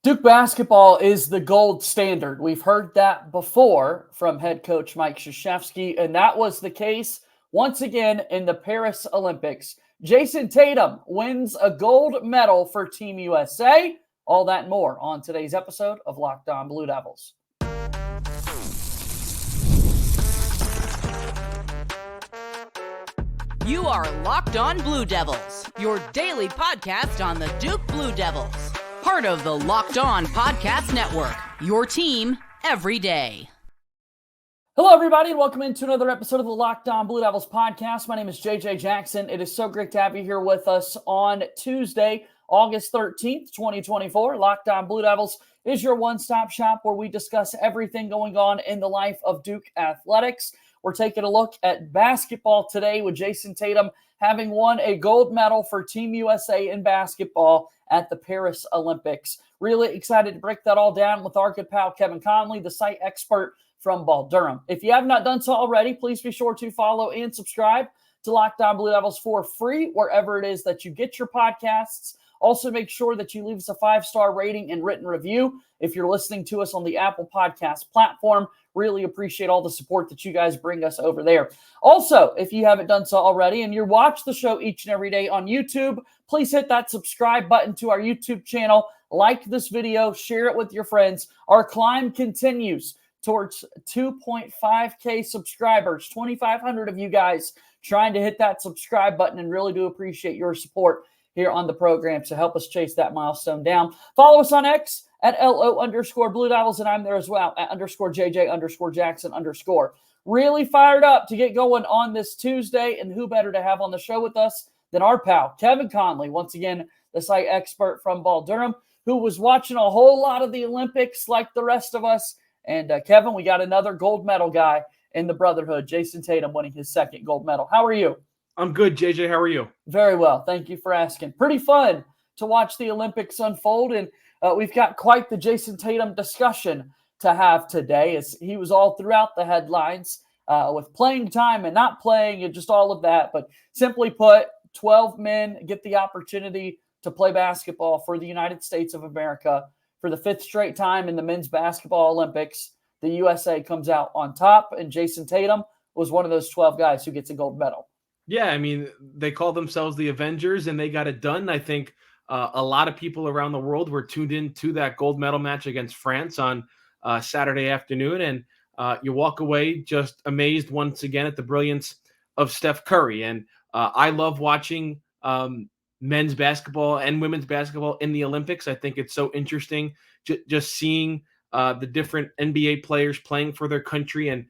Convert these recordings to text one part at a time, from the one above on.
Duke basketball is the gold standard. We've heard that before from head coach Mike Krzyzewski, and that was the case once again in the Paris Olympics. Jayson Tatum wins a gold medal for Team USA. All that and more on today's episode of Locked On Blue Devils. You are Locked On Blue Devils, your daily podcast on the Duke Blue Devils. Part of the Locked On Podcast Network, your team every day. Hello, everybody, and welcome into another episode of the Locked On Blue Devils podcast. My name is JJ Jackson. It is so great to have you here with us on Tuesday, August 13th, 2024. Locked On Blue Devils is your one-stop shop where we discuss everything going on in the life of Duke athletics. We're taking a look at basketball today with Jayson Tatum having won a gold medal for Team USA in basketball at the Paris Olympics. Really excited to break that all down with our good pal Kevin Connelly, the site expert from Durham. If you have not done so already, please be sure to follow and subscribe to Locked On Blue Devils for free wherever it is that you get your podcasts. Also, make sure that you leave us a 5-star rating and written review if you're listening to us on the Apple Podcast platform. Really appreciate all the support that you guys bring us over there. Also, if you haven't done so already and you watch the show each and every day on YouTube, please hit that subscribe button to our YouTube channel. Like this video, share it with your friends. Our climb continues towards 2.5K subscribers, 2,500 of you guys trying to hit that subscribe button, and really do appreciate your support here on the program to help us chase that milestone down. Follow us on X at LO_Blue Devils, and I'm there as well at _JJ_Jackson_. Really fired up to get going on this Tuesday, and who better to have on the show with us than our pal, Kevin Connelly, once again, the site expert from Durham, who was watching a whole lot of the Olympics like the rest of us. And Kevin, we got another gold medal guy in the Brotherhood, Jayson Tatum, winning his second gold medal. How are you? I'm good, JJ. How are you? Very well. Thank you for asking. Pretty fun to watch the Olympics unfold, and we've got quite the Jayson Tatum discussion to have today, as he was all throughout the headlines with playing time and not playing and just all of that. But simply put, 12 men get the opportunity to play basketball for the United States of America for the 5th straight time in the men's basketball Olympics. The USA comes out on top, and Jayson Tatum was one of those 12 guys who gets a gold medal. Yeah, I mean, they call themselves the Avengers, and they got it done. I think a lot of people around the world were tuned in to that gold medal match against France on Saturday afternoon, and you walk away just amazed once again at the brilliance of Steph Curry. And I love watching men's basketball and women's basketball in the Olympics. I think it's so interesting just seeing the different NBA players playing for their country, and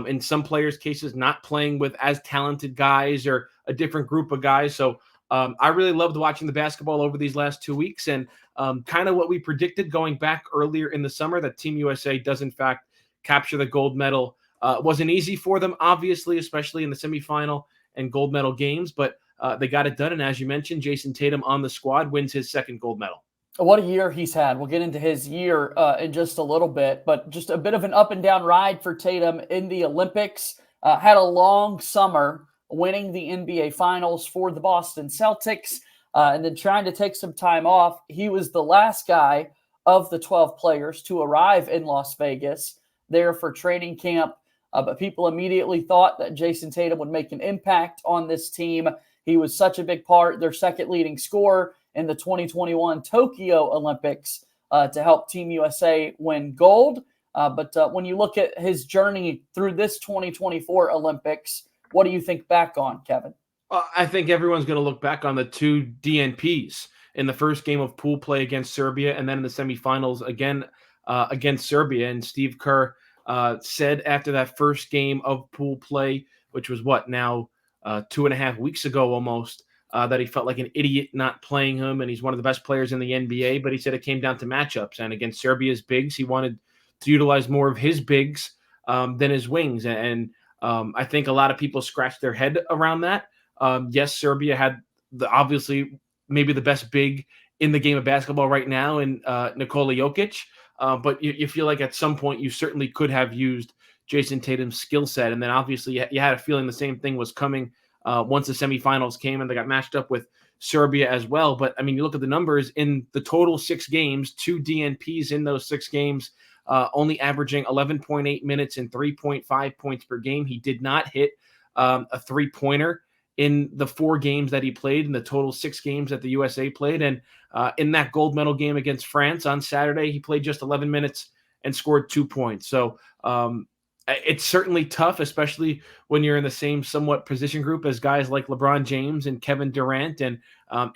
in some players' cases, not playing with as talented guys or a different group of guys. So I really loved watching the basketball over these last 2 weeks, and kind of what we predicted going back earlier in the summer, that Team USA does in fact capture the gold medal. It wasn't easy for them, obviously, especially in the semifinal and gold medal games, but they got it done. And as you mentioned, Jayson Tatum on the squad wins his second gold medal. What a year he's had. We'll get into his year in just a little bit, but just a bit of an up and down ride for Tatum in the Olympics. Had a long summer winning the NBA Finals for the Boston Celtics, and then trying to take some time off. He was the last guy of the 12 players to arrive in Las Vegas there for training camp, but people immediately thought that Jayson Tatum would make an impact on this team. He was such a big part, their second leading scorer in the 2021 Tokyo Olympics to help Team USA win gold. But when you look at his journey through this 2024 Olympics, what do you think back on, Kevin? I think everyone's going to look back on the two DNPs in the first game of pool play against Serbia, and then in the semifinals again against Serbia. And Steve Kerr said after that first game of pool play, which was 2.5 weeks ago almost, that he felt like an idiot not playing him, and he's one of the best players in the NBA, but he said it came down to matchups, and against Serbia's bigs, he wanted to utilize more of his bigs than his wings, and I think a lot of people scratched their head around that. Yes, Serbia had obviously maybe the best big in the game of basketball right now in Nikola Jokic, but you feel like at some point you certainly could have used Jayson Tatum's skill set, and then obviously you had a feeling the same thing was coming once the semifinals came and they got matched up with Serbia as well. But I mean, you look at the numbers in the total 6 games, 2 DNPs in those 6 games, only averaging 11.8 minutes and 3.5 points per game. He did not hit a 3-pointer in the 4 games that he played, in the total 6 games that the USA played. And in that gold medal game against France on Saturday, he played just 11 minutes and scored 2 points. So it's certainly tough, especially when you're in the same somewhat position group as guys like LeBron James and Kevin Durant and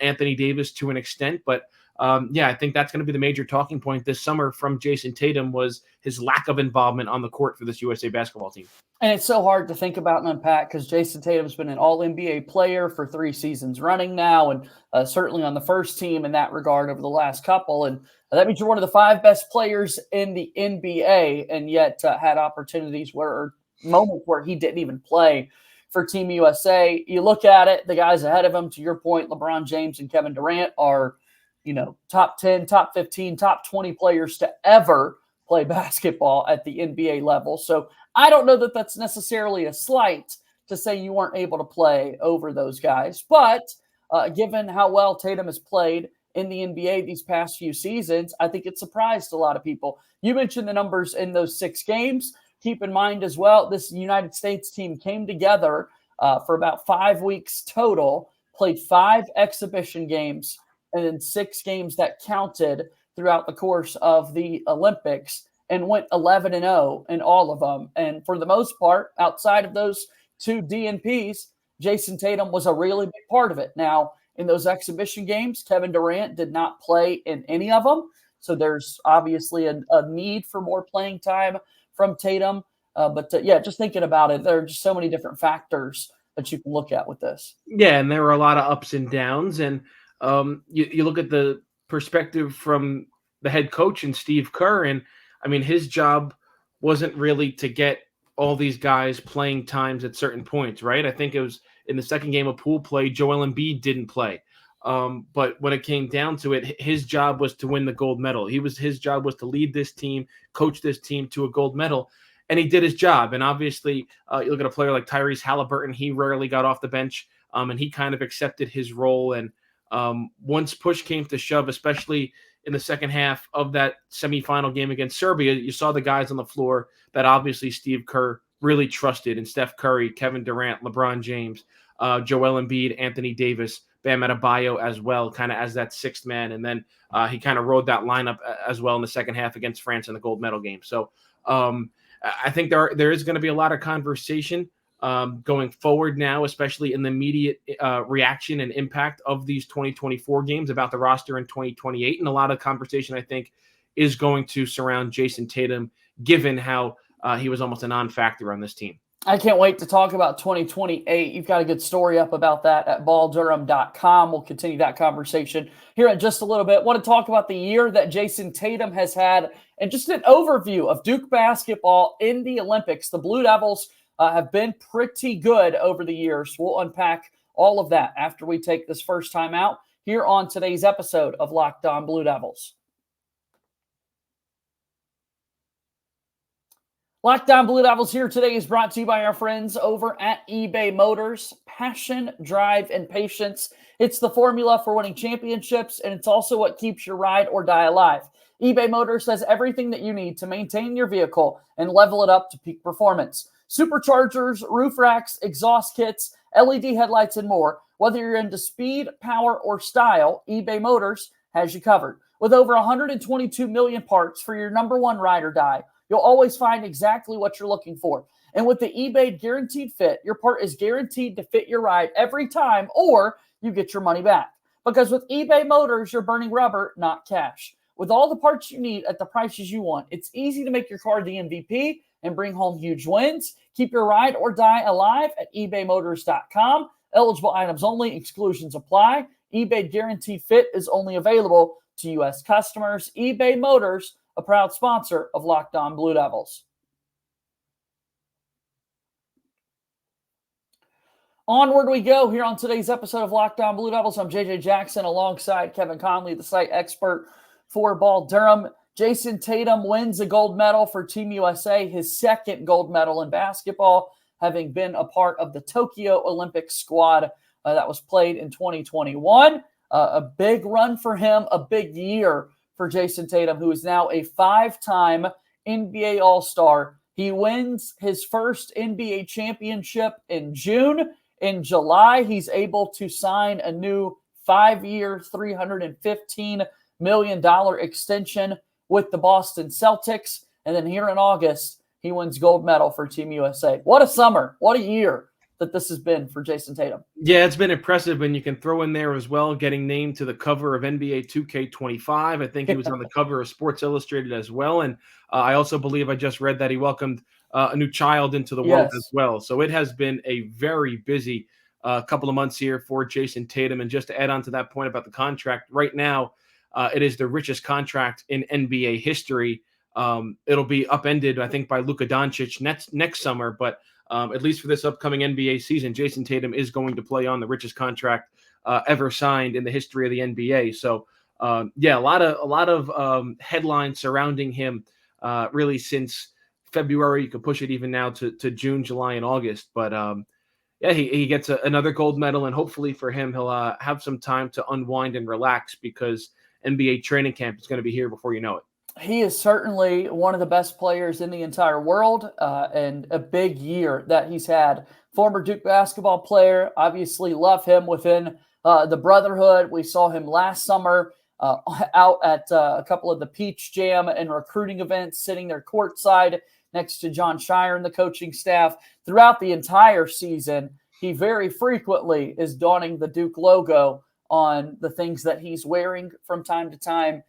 Anthony Davis to an extent. But I think that's going to be the major talking point this summer from Jayson Tatum, was his lack of involvement on the court for this USA basketball team. And it's so hard to think about and unpack because Jayson Tatum's been an All-NBA player for 3 seasons running now, and certainly on the first team in that regard over the last couple. And that means you're one of the 5 best players in the NBA, and yet had opportunities moments where he didn't even play for Team USA. You look at it, the guys ahead of him, to your point, LeBron James and Kevin Durant are, top 10, top 15, top 20 players to ever play basketball at the NBA level. So I don't know that that's necessarily a slight to say you weren't able to play over those guys. But given how well Tatum has played in the NBA these past few seasons, I think it surprised a lot of people. You mentioned the numbers in those 6 games. Keep in mind as well, this United States team came together for about 5 weeks total, played 5 exhibition games, and then 6 games that counted throughout the course of the Olympics, and went 11-0 in all of them. And for the most part, outside of those 2 DNPs, Jayson Tatum was a really big part of it. Now, in those exhibition games, Kevin Durant did not play in any of them. So there's obviously a need for more playing time from Tatum. But just thinking about it, there are just so many different factors that you can look at with this. Yeah, and there were a lot of ups and downs. And you look at the perspective from the head coach and Steve Kerr, and I mean, his job wasn't really to get all these guys playing times at certain points, right? I think it was in the second game of pool play, Joel Embiid didn't play. But when it came down to it, his job was to win the gold medal. His job was to lead this team, coach this team to a gold medal, and he did his job. And obviously, you look at a player like Tyrese Halliburton, he rarely got off the bench, and he kind of accepted his role. And once push came to shove, especially in the second half of that semifinal game against Serbia, you saw the guys on the floor that obviously Steve Kerr really trusted, in Steph Curry, Kevin Durant, LeBron James, Joel Embiid, Anthony Davis, Bam Adebayo as well, kind of as that 6th man. And then he kind of rode that lineup as well in the second half against France in the gold medal game. So I think there is going to be a lot of conversation going forward now, especially in the immediate reaction and impact of these 2024 games about the roster in 2028. And a lot of conversation, I think, is going to surround Jayson Tatum, given how he was almost a non-factor on this team. I can't wait to talk about 2028. You've got a good story up about that at balldurham.com. We'll continue that conversation here in just a little bit. I want to talk about the year that Jayson Tatum has had and just an overview of Duke basketball in the Olympics. The Blue Devils have been pretty good over the years. We'll unpack all of that after we take this first time out here on today's episode of Locked On Blue Devils. Locked On Blue Devils here today is brought to you by our friends over at eBay Motors. Passion, drive, and patience. It's the formula for winning championships, and it's also what keeps your ride or die alive. eBay Motors has everything that you need to maintain your vehicle and level it up to peak performance. Superchargers, roof racks, exhaust kits, LED headlights, and more. Whether you're into speed, power, or style, eBay Motors has you covered. With over 122 million parts for your number one ride or die, you'll always find exactly what you're looking for. And with the eBay Guaranteed Fit, your part is guaranteed to fit your ride every time, or you get your money back. Because with eBay Motors, you're burning rubber, not cash. With all the parts you need at the prices you want, it's easy to make your car the MVP and bring home huge wins. Keep your ride or die alive at ebaymotors.com. Eligible items only. Exclusions apply. eBay Guaranteed Fit is only available to U.S. customers. eBay Motors, a proud sponsor of Locked On Blue Devils. Onward we go here on today's episode of Locked On Blue Devils. I'm JJ Jackson alongside Kevin Connelly, the site expert for Ball Durham. Jayson Tatum wins a gold medal for Team USA, his 2nd gold medal in basketball, having been a part of the Tokyo Olympic squad that was played in 2021. A big run for him, a big year for Jayson Tatum, who is now a 5-time NBA All-Star. He wins his first NBA championship in June. In July, he's able to sign a new 5-year, $315 million extension with the Boston Celtics. And then here in August, he wins gold medal for Team USA. What a summer. What a year that this has been for Jayson Tatum. Yeah, it's been impressive, and you can throw in there as well getting named to the cover of NBA 2K25. I think he was on the cover of Sports Illustrated as well, and I also believe I just read that he welcomed a new child into the world as well. So it has been a very busy couple of months here for Jayson Tatum. And just to add on to that point about the contract, right now it is the richest contract in NBA history. It'll be upended, I think, by Luka Doncic next summer, but at least for this upcoming NBA season, Jayson Tatum is going to play on the richest contract ever signed in the history of the NBA. So, a lot of headlines surrounding him really since February. You could push it even now to June, July, and August. But he gets another gold medal, and hopefully for him, he'll have some time to unwind and relax because NBA training camp is going to be here before you know it. He is certainly one of the best players in the entire world, and a big year that he's had. Former Duke basketball player, obviously love him within the Brotherhood. We saw him last summer out at a couple of the Peach Jam and recruiting events, sitting there courtside next to John Shire and the coaching staff. Throughout the entire season, he very frequently is donning the Duke logo on the things that he's wearing from time to time.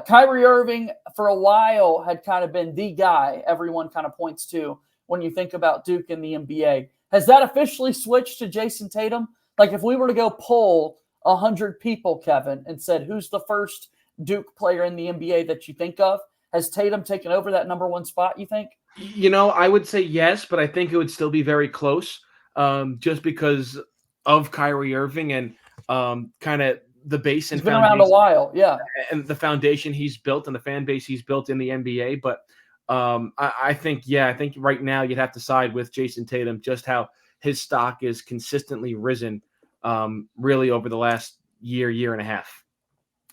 Kyrie Irving, for a while, had kind of been the guy everyone kind of points to when you think about Duke in the NBA. Has that officially switched to Jayson Tatum? Like, if we were to go poll 100 people, Kevin, and said, who's the first Duke player in the NBA that you think of? Has Tatum taken over that number one spot, you think? You know, I would say yes, but I think it would still be very close just because of Kyrie Irving and kind of the base and he's been around a while, and the foundation he's built and the fan base he's built in the NBA. But I think right now you'd have to side with Jayson Tatum, just how his stock is consistently risen really over the last year and a half.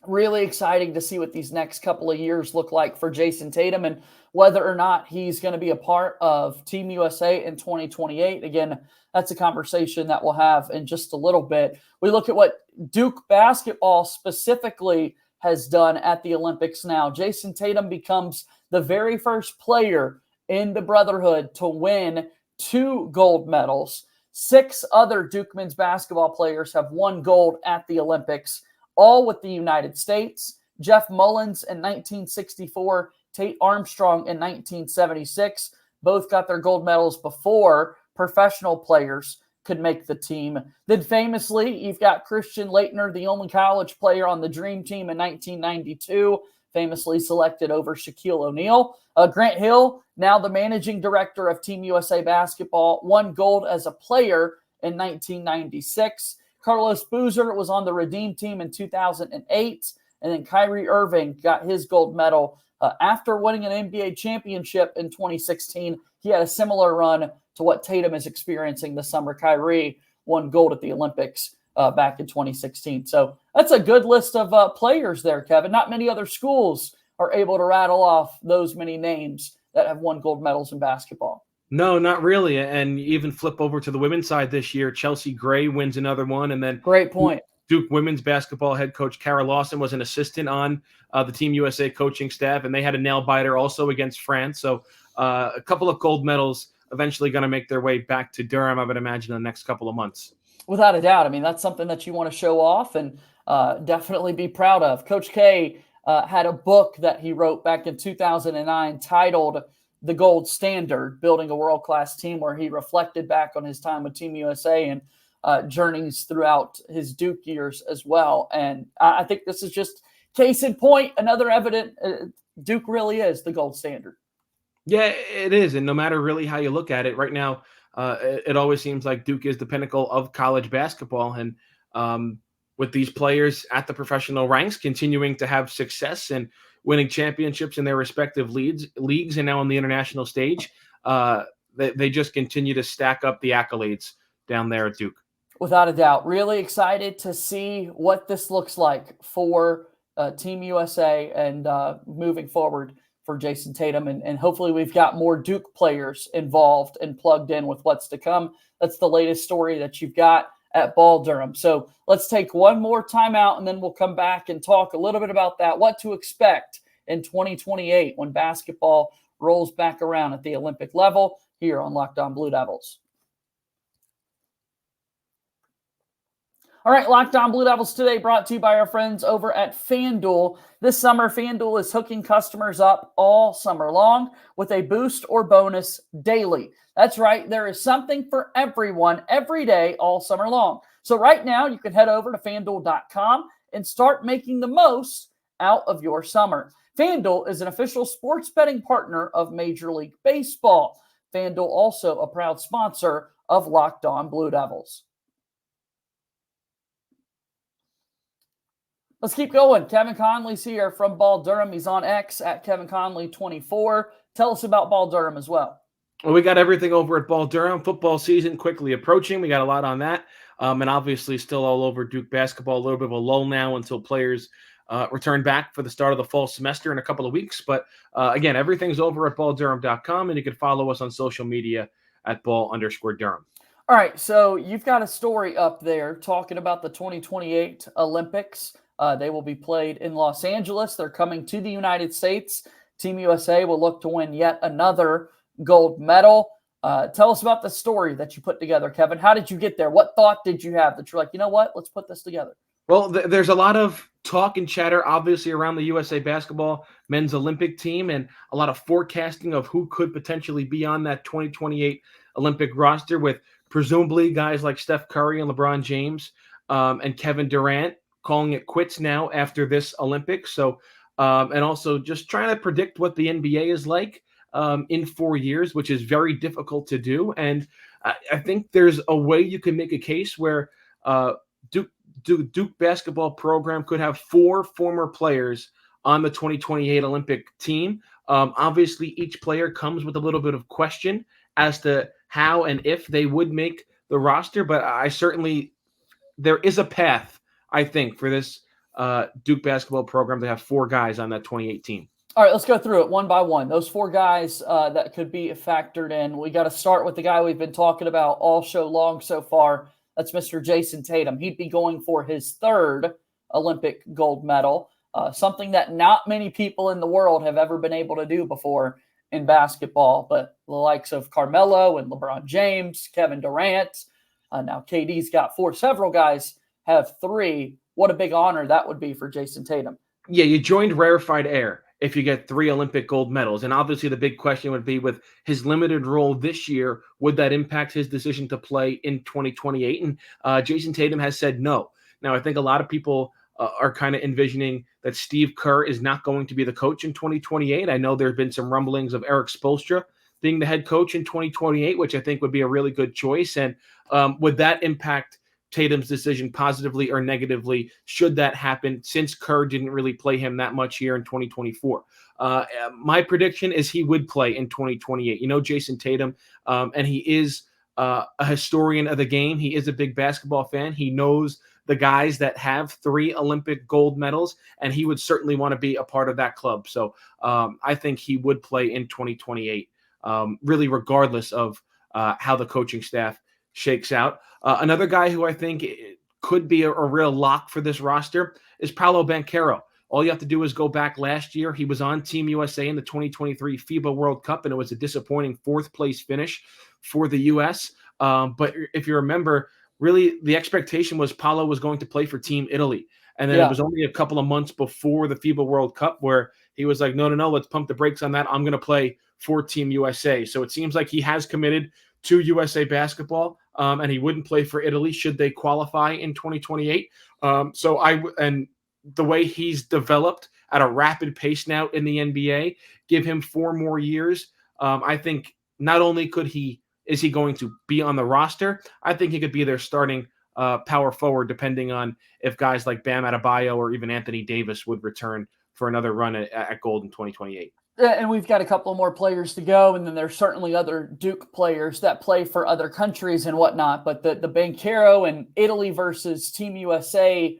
Really exciting to see what these next couple of years look like for Jayson Tatum and whether or not he's going to be a part of Team USA in 2028. Again, that's a conversation that we'll have in just a little bit. We look at what Duke basketball specifically has done at the Olympics now. Jayson Tatum becomes the very first player in the Brotherhood to win 2 gold medals. 6 other Duke men's basketball players have won gold at the Olympics, all with the United States. Jeff Mullins in 1964, Tate Armstrong in 1976. Both got their gold medals before professional players could make the team. Then famously, you've got Christian Laettner, the only college player on the Dream Team in 1992, famously selected over Shaquille O'Neal. Grant Hill, now the managing director of Team USA Basketball, won gold as a player in 1996. Carlos Boozer was on the Redeem Team in 2008. And then Kyrie Irving got his gold medal after winning an NBA championship in 2016. He had a similar run to what Tatum is experiencing this summer. Kyrie won gold at the Olympics back in 2016. So that's a good list of players there, Kevin. Not many other schools are able to rattle off those many names that have won gold medals in basketball. No, not really. And even flip over to the women's side this year, Chelsea Gray wins another one. And then great point. Duke women's basketball head coach Kara Lawson was an assistant on the Team USA coaching staff, and they had a nail-biter also against France. So a couple of gold medals eventually going to make their way back to Durham, I would imagine, in the next couple of months. Without a doubt. I mean, that's something that you want to show off and definitely be proud of. Coach K had a book that he wrote back in 2009 titled The Gold Standard, Building a World-Class Team, where he reflected back on his time with Team USA and journeys throughout his Duke years as well. And I think this is just case in point, another evident Duke really is the gold standard. Yeah, it is. And no matter really how you look at it right now, it always seems like Duke is the pinnacle of college basketball. And with these players at the professional ranks continuing to have success and winning championships in their respective leagues and now on the international stage, they just continue to stack up the accolades down there at Duke. Without a doubt. Really excited to see what this looks like for Team USA and moving forward for Jayson Tatum. And hopefully we've got more Duke players involved and plugged in with what's to come. That's the latest story that you've got at Ball Durham. So let's take one more timeout and then we'll come back and talk a little bit about that, what to expect in 2028 when basketball rolls back around at the Olympic level here on Locked On Blue Devils. All right, Locked On Blue Devils today brought to you by our friends over at FanDuel. This summer, FanDuel is hooking customers up all summer long with a boost or bonus daily. That's right, there is something for everyone every day all summer long. So right now, you can head over to FanDuel.com and start making the most out of your summer. FanDuel is an official sports betting partner of Major League Baseball. FanDuel also a proud sponsor of Locked On Blue Devils. Let's keep going. Kevin Connelly's here from Ball Durham. He's on X at Kevin Connelly 24. Tell us about Ball Durham as well. Well, we got everything over at Ball Durham. Football season quickly approaching. We got a lot on that. And obviously still all over Duke basketball. A little bit of a lull now until players return back for the start of the fall semester in a couple of weeks. But again, everything's over at balldurham.com, and you can follow us on social media at ball_Durham. All right, so you've got a story up there talking about the 2028 Olympics. They will be played in Los Angeles. They're coming to the United States. Team USA will look to win yet another gold medal. Tell us about the story that you put together, Kevin. How did you get there? What thought did you have that you're like, you know what, let's put this together? Well, there's a lot of talk and chatter, obviously, around the USA basketball men's Olympic team and a lot of forecasting of who could potentially be on that 2028 Olympic roster with presumably guys like Steph Curry and LeBron James and Kevin Durant calling it quits now after this Olympics. So, and also just trying to predict what the NBA is like in 4 years, which is very difficult to do. And I think there's a way you can make a case where Duke basketball program could have 4 former players on the 2028 Olympic team. Obviously, each player comes with a little bit of question as to how and if they would make the roster. But there is a path, I think, for this Duke basketball program to have 4 guys on that 2018. All right, let's go through it one by one. Those 4 guys that could be factored in. We got to start with the guy we've been talking about all show long so far. That's Mr. Jayson Tatum. He'd be going for his 3rd Olympic gold medal, something that not many people in the world have ever been able to do before in basketball, but the likes of Carmelo and LeBron James, Kevin Durant. Now KD's got 4. Several guys have 3. What a big honor that would be for Jayson Tatum. Yeah, you joined rarefied air if you get 3 Olympic gold medals. And obviously the big question would be, with his limited role this year, would that impact his decision to play in 2028? And Jayson Tatum has said no. Now, I think a lot of people are kind of envisioning that Steve Kerr is not going to be the coach in 2028. I know there have been some rumblings of Eric Spoelstra being the head coach in 2028, which I think would be a really good choice. And would that impact Tatum's decision positively or negatively should that happen, since Kerr didn't really play him that much here in 2024? My prediction is he would play in 2028. You know, Jayson Tatum, and he is a historian of the game. He is a big basketball fan. He knows the guys that have 3 Olympic gold medals, and he would certainly want to be a part of that club. So I think he would play in 2028, really regardless of how the coaching staff shakes out. Another guy who I think could be a real lock for this roster is Paolo Banchero. All you have to do is go back last year. He was on Team USA in the 2023 FIBA World Cup, and it was a disappointing 4th place finish for the U.S. But if you remember, really the expectation was Paolo was going to play for Team Italy. And then it was only a couple of months before the FIBA World Cup where he was like, no, let's pump the brakes on that. I'm going to play for Team USA. So it seems like he has committed to USA basketball, and he wouldn't play for Italy should they qualify in 2028. And the way he's developed at a rapid pace now in the NBA, give him 4 more years. I think not only is he going to be on the roster, I think he could be their starting power forward, depending on if guys like Bam Adebayo or even Anthony Davis would return for another run at gold in 2028. And we've got a couple more players to go, and then there's certainly other Duke players that play for other countries and whatnot. But the Banchero and Italy versus Team USA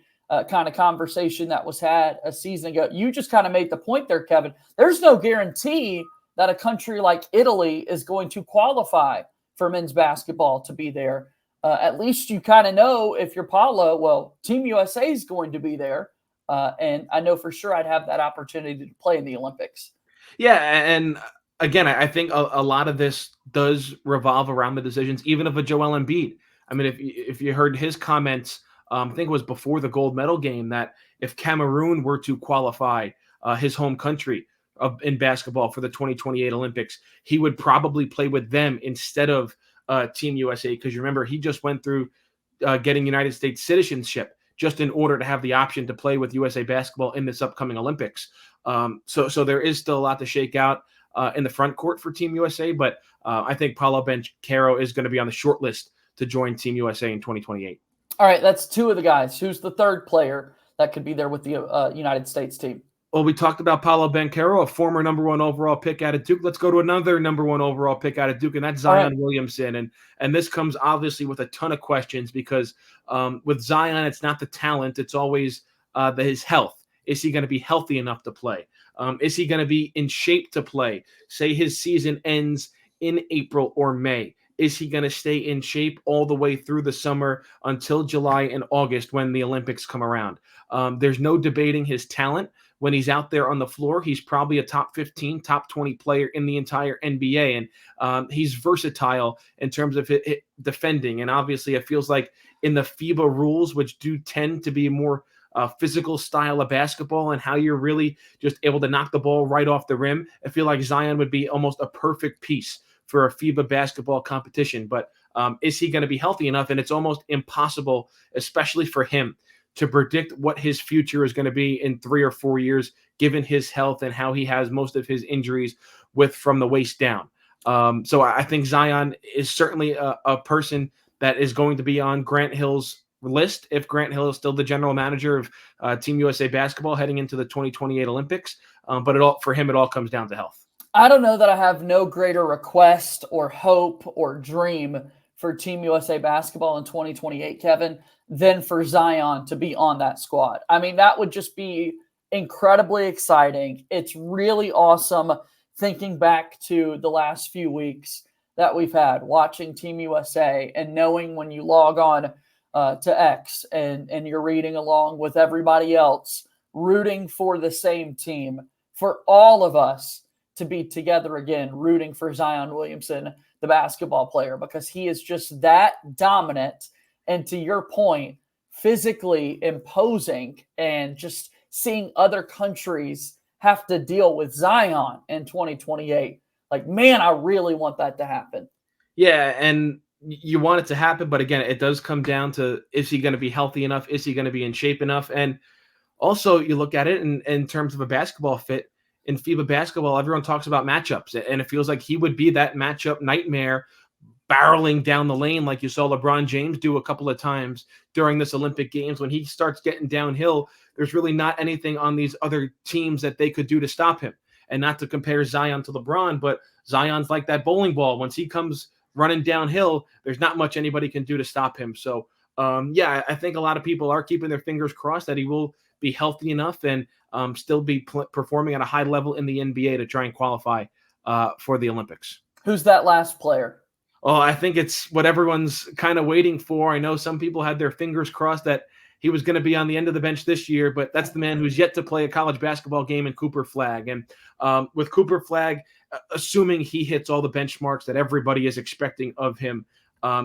kind of conversation that was had a season ago, you just kind of made the point there, Kevin. There's no guarantee that a country like Italy is going to qualify for men's basketball to be there. At least you kind of know if you're Paulo, well, Team USA is going to be there. And I know for sure I'd have that opportunity to play in the Olympics. Yeah, and again, I think a lot of this does revolve around the decisions, even of a Joel Embiid. I mean, if you heard his comments, I think it was before the gold medal game, that if Cameroon were to qualify his home country in basketball for the 2028 Olympics, he would probably play with them instead of Team USA, because you remember he just went through getting United States citizenship just in order to have the option to play with USA basketball in this upcoming Olympics. So there is still a lot to shake out in the front court for Team USA, but I think Paulo Banchero is going to be on the short list to join Team USA in 2028. All right, that's two of the guys. Who's the third player that could be there with the United States team? Well, we talked about Paulo Banchero, a former number 1 overall pick out of Duke. Let's go to another number 1 overall pick out of Duke, and that's Zion Williamson. And this comes obviously with a ton of questions because with Zion, it's not the talent. It's always his health. Is he going to be healthy enough to play? Is he going to be in shape to play? Say his season ends in April or May. Is he going to stay in shape all the way through the summer until July and August when the Olympics come around? There's no debating his talent. When he's out there on the floor, he's probably a top 15, top 20 player in the entire NBA. And he's versatile in terms of defending. And obviously, it feels like in the FIBA rules, which do tend to be more physical style of basketball and how you're really just able to knock the ball right off the rim, I feel like Zion would be almost a perfect piece for a FIBA basketball competition. But is he going to be healthy enough? And it's almost impossible, especially for him, to predict what his future is going to be in 3 or 4 years, given his health and how he has most of his injuries from the waist down. So I think Zion is certainly a person that is going to be on Grant Hill's list if Grant Hill is still the general manager of Team USA basketball heading into the 2028 Olympics. But for him, it all comes down to health. I don't know that I have no greater request or hope or dream for Team USA basketball in 2028, Kevin, than for Zion to be on that squad. I mean, that would just be incredibly exciting. It's really awesome thinking back to the last few weeks that we've had watching Team USA and knowing when you log on to X and you're reading along with everybody else, rooting for the same team, for all of us to be together again, rooting for Zion Williamson, the basketball player, because he is just that dominant. And to your point, physically imposing, and just seeing other countries have to deal with Zion in 2028. Like, man, I really want that to happen. Yeah, and you want it to happen, but again, it does come down to, is he going to be healthy enough? Is he going to be in shape enough? And also, you look at it in terms of a basketball fit. In FIBA basketball, everyone talks about matchups, and it feels like he would be that matchup nightmare, barreling down the lane like you saw LeBron James do a couple of times during this Olympic Games. When he starts getting downhill, there's really not anything on these other teams that they could do to stop him. And not to compare Zion to LeBron, but Zion's like that bowling ball. Once he comes running downhill, there's not much anybody can do to stop him. So, I think a lot of people are keeping their fingers crossed that he will be healthy enough and still be performing at a high level in the NBA to try and qualify for the Olympics. Who's that last player? Oh, I think it's what everyone's kind of waiting for. I know some people had their fingers crossed that he was going to be on the end of the bench this year, but that's the man who's yet to play a college basketball game in Cooper Flagg. And with Cooper Flagg, assuming he hits all the benchmarks that everybody is expecting of him,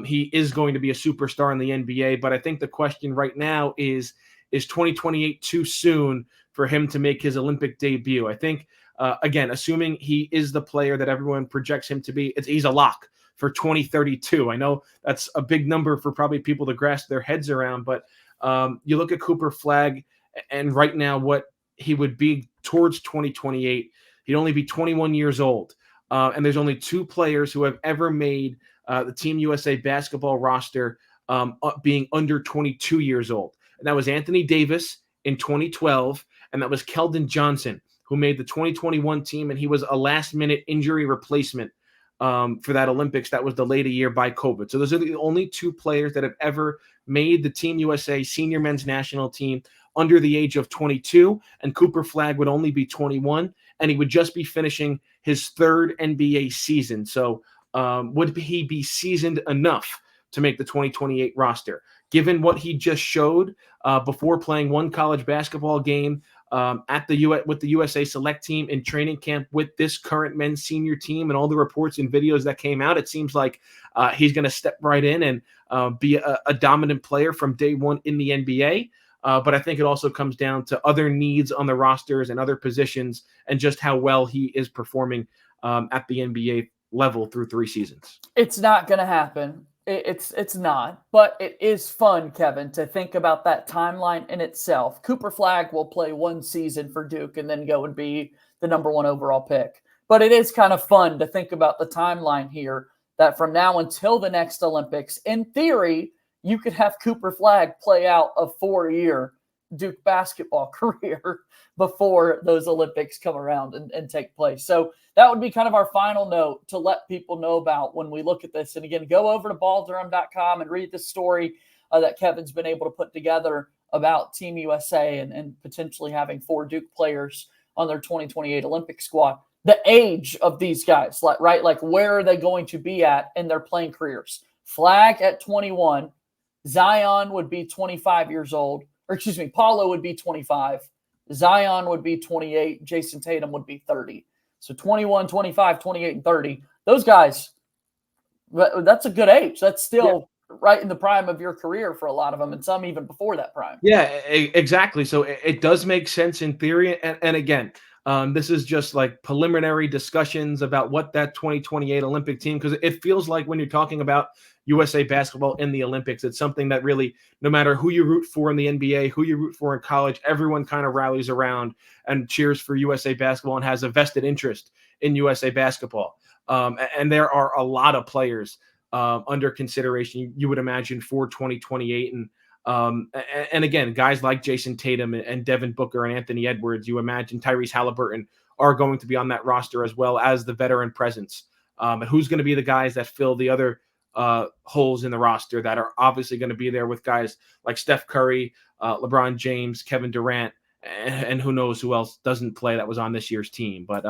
he is going to be a superstar in the NBA. But I think the question right now is 2028 too soon for him to make his Olympic debut? I think, again, assuming he is the player that everyone projects him to be, he's a lock for 2032. I know that's a big number for probably people to grasp their heads around, but you look at Cooper Flagg and right now what he would be towards 2028, he'd only be 21 years old. And there's only 2 players who have ever made the Team USA basketball roster being under 22 years old. And that was Anthony Davis in 2012, and that was Keldon Johnson, who made the 2021 team, and he was a last-minute injury replacement for that Olympics that was delayed a year by COVID. So those are the only two players that have ever made the Team USA senior men's national team under the age of 22, and Cooper Flagg would only be 21, and he would just be finishing his third NBA season. So would he be seasoned enough to make the 2028 roster? Given what he just showed before playing one college basketball game with the USA Select team in training camp with this current men's senior team, and all the reports and videos that came out, it seems like he's going to step right in and be a dominant player from day one in the NBA. But I think it also comes down to other needs on the rosters and other positions, and just how well he is performing at the NBA level through 3 seasons. It's not going to happen. It's not, but it is fun, Kevin, to think about that timeline in itself. Cooper Flagg will play 1 season for Duke and then go and be the number 1 overall pick. But it is kind of fun to think about the timeline here, that from now until the next Olympics, in theory, you could have Cooper Flagg play out a 4-year Duke basketball career before those Olympics come around and take place. So that would be kind of our final note to let people know about when we look at this. And again, go over to balldurham.com and read the story that Kevin's been able to put together about Team USA and potentially having 4 Duke players on their 2028 Olympic squad. The age of these guys, right? Like, where are they going to be at in their playing careers? Flagg at 21, Zion would be 25 years old, or excuse me, Paulo would be 25, Zion would be 28, Jayson Tatum would be 30. So 21, 25, 28, and 30. Those guys, that's a good age. That's still right in the prime of your career for a lot of them, and some even before that prime. Yeah, exactly. So it does make sense in theory. And again, this is just like preliminary discussions about what that 2028 Olympic team, because it feels like when you're talking about USA basketball in the Olympics, it's something that really, no matter who you root for in the NBA, who you root for in college, everyone kind of rallies around and cheers for USA basketball and has a vested interest in USA basketball. And there are a lot of players under consideration, you would imagine, for 2028. And again, guys like Jayson Tatum and Devin Booker and Anthony Edwards, you imagine Tyrese Halliburton are going to be on that roster, as well as the veteran presence. And who's going to be the guys that fill the other holes in the roster that are obviously going to be there with guys like Steph Curry, LeBron James, Kevin Durant, and who knows who else doesn't play that was on this year's team. But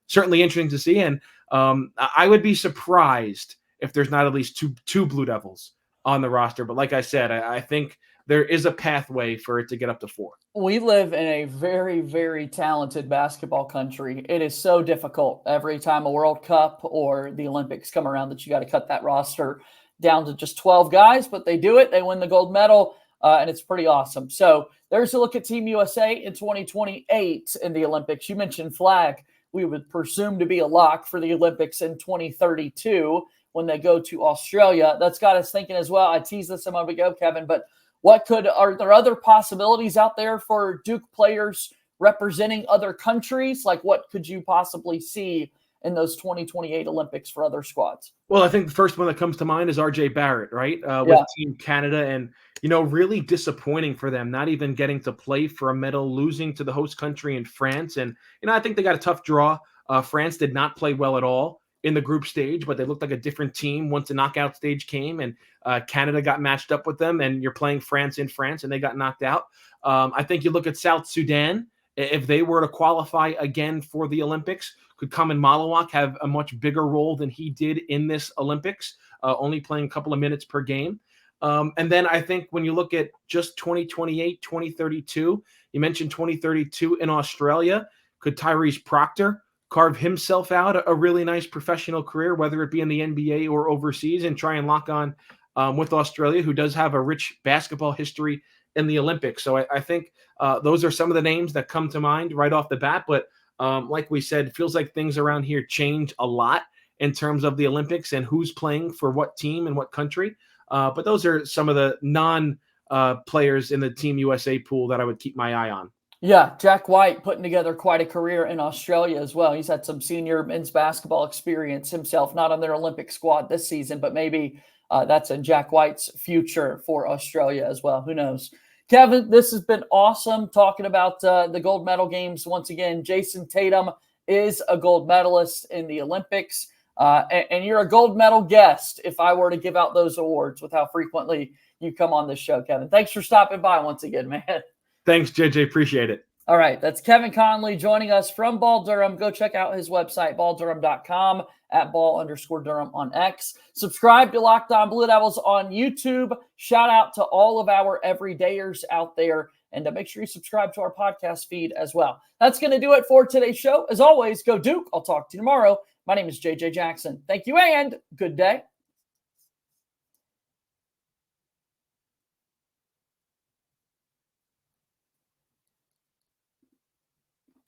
certainly interesting to see. And I would be surprised if there's not at least two Blue Devils on the roster. But like I said, I think there is a pathway for it to get up to 4. We live in a very, very talented basketball country. It is so difficult every time a World Cup or the Olympics come around that you got to cut that roster down to just 12 guys, but they do it. They win the gold medal, and it's pretty awesome. So there's a look at Team USA in 2028 in the Olympics. You mentioned Flagg. We would presume to be a lock for the Olympics in 2032 when they go to Australia. That's got us thinking as well. I teased this a moment ago, Kevin, but are there other possibilities out there for Duke players representing other countries? Like, what could you possibly see in those 2028 Olympics for other squads? Well, I think the first one that comes to mind is RJ Barrett, right? With Team Canada, and, really disappointing for them, not even getting to play for a medal, losing to the host country in France. And, I think they got a tough draw. France did not play well at all in the group stage, but they looked like a different team once the knockout stage came, and Canada got matched up with them, and you're playing France in France, and they got knocked out. I think you look at South Sudan, if they were to qualify again for the Olympics, could Kaman Malawak have a much bigger role than he did in this Olympics, only playing a couple of minutes per game. And then I think when you look at just 2028, 2032, you mentioned 2032 in Australia, could Tyrese Proctor carve himself out a really nice professional career, whether it be in the NBA or overseas, and try and lock on with Australia, who does have a rich basketball history in the Olympics. So I think those are some of the names that come to mind right off the bat. But like we said, it feels like things around here change a lot in terms of the Olympics and who's playing for what team and what country. But those are some of the non-players in the Team USA pool that I would keep my eye on. Yeah, Jack White putting together quite a career in Australia as well. He's had some senior men's basketball experience himself, not on their Olympic squad this season, but maybe that's in Jack White's future for Australia as well. Who knows? Kevin, this has been awesome talking about the gold medal games. Once again, Jayson Tatum is a gold medalist in the Olympics. And you're a gold medal guest if I were to give out those awards with how frequently you come on this show, Kevin. Thanks for stopping by once again, man. Thanks, JJ. Appreciate it. All right. That's Kevin Connelly joining us from Ball Durham. Go check out his website, balldurham.com, at ball_Durham on X. Subscribe to Locked On Blue Devils on YouTube. Shout out to all of our everydayers out there. And make sure you subscribe to our podcast feed as well. That's going to do it for today's show. As always, go Duke. I'll talk to you tomorrow. My name is JJ Jackson. Thank you and good day.